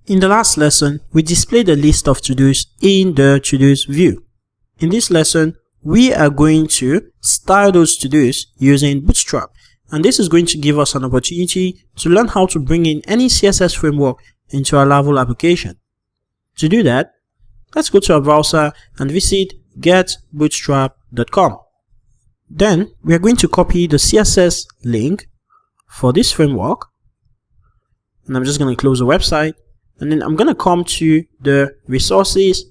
In the last lesson, we displayed a list of to-dos in the to-dos view. In this lesson, we are going to style those to-dos using Bootstrap. And this is going to give us an opportunity to learn how to bring in any CSS framework into our Laravel application. To do that, let's go to our browser and visit getbootstrap.com. Then we are going to copy the CSS link for this framework. And I'm just going to close the website. And then I'm going to come to the resources,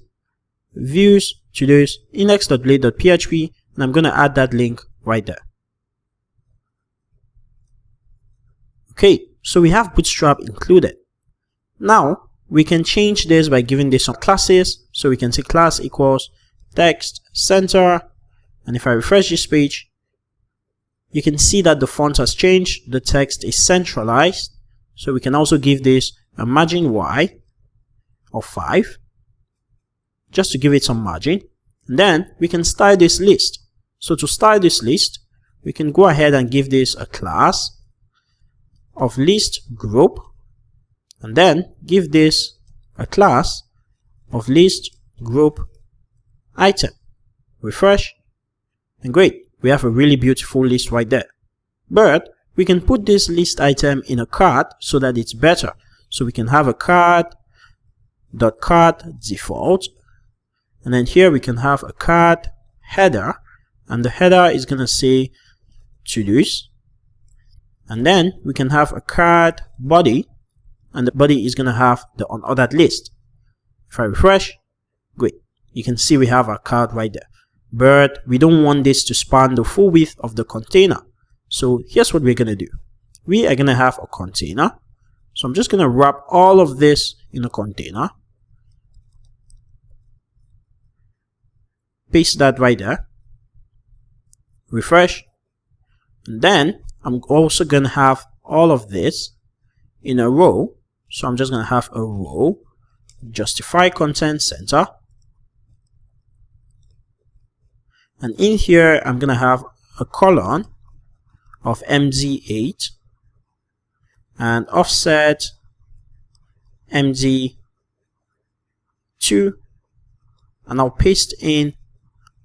views, to-dos, index.blade.php, and I'm going to add that link right there. Okay, so we have Bootstrap included. Now, we can change this by giving this some classes. So we can say class equals text center. And if I refresh this page, you can see that the font has changed. The text is centralized. So we can also give this a margin Y of 5 just to give it some margin. And then we can style this list. So to style this list, we can go ahead and give this a class of list group, and then give this a class of list group item. Refresh, and great, we have a really beautiful list right there. But we can put this list item in a card so that it's better. So we can have a card.card default, and then here we can have a card header, and the header is going to say to-dos. And then we can have a card body, and the body is going to have the unordered list. If I refresh, great, you can see we have our card right there. But we don't want this to span the full width of the container. So here's what we're going to do. We are going to have a container. So I'm just going to wrap all of this in a container. Paste that right there. Refresh. And then I'm also going to have all of this in a row. So I'm just going to have a row, justify content center. And in here, I'm going to have a colon of MD8 and offset MD2. And I'll paste in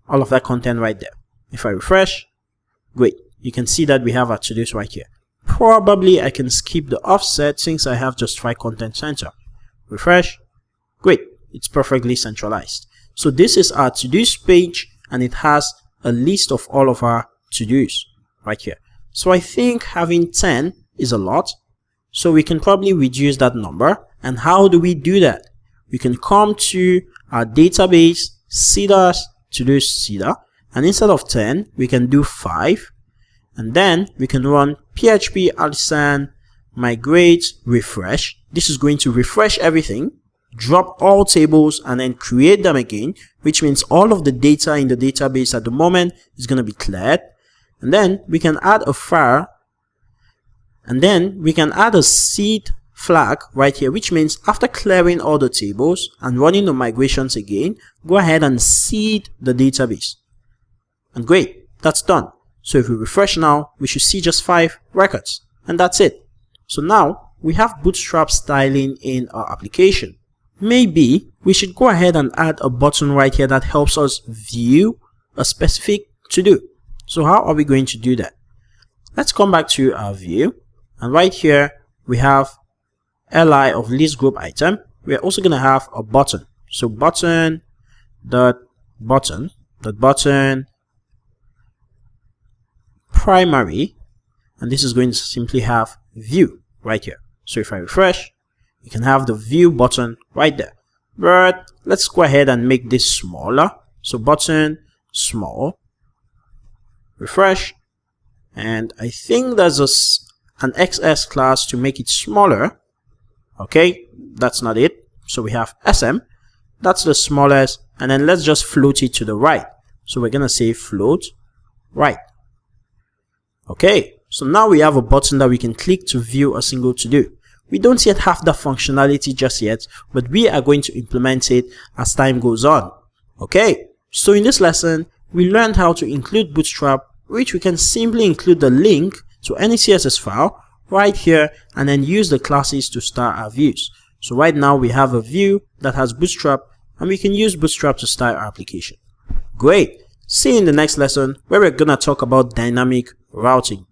all of that content right there. If I refresh, great. You can see that we have our to-dos right here. Probably I can skip the offset since I have justify content center. Refresh. Great. It's perfectly centralized. So this is our to-dos page, and it has a list of all of our to-dos right here. So I think having 10 is a lot. So we can probably reduce that number. And how do we do that? We can come to our database, cedar, to-dos cedar, and instead of 10, we can do 5. And then we can run php artisan migrate refresh. This is going to refresh everything, drop all tables, and then create them again, which means all of the data in the database at the moment is going to be cleared. And then we can add a file, and then we can add a seed flag right here, which means after clearing all the tables and running the migrations again, go ahead and seed the database. And great, that's done. So if we refresh now, we should see just 5 records, and that's it. So now we have Bootstrap styling in our application. Maybe we should go ahead and add a button right here that helps us view a specific to-do. So how are we going to do that? Let's come back to our view, and right here we have li of list group item. We're also going to have a button. So button primary, and this is going to simply have view right here. So if I refresh, you can have the view button right there. But let's go ahead and make this smaller. So button small, refresh, and I think there's an XS class to make it smaller. Okay, that's not it. So we have SM, that's the smallest, and then let's just float it to the right. So we're gonna say float right. Okay, so now we have a button that we can click to view a single to-do. We don't yet have that functionality just yet, but we are going to implement it as time goes on. Okay, so in this lesson, we learned how to include Bootstrap, which we can simply include the link to any CSS file right here and then use the classes to start our views. So right now we have a view that has Bootstrap, and we can use Bootstrap to style our application. Great. See you in the next lesson where we're gonna talk about dynamic routing.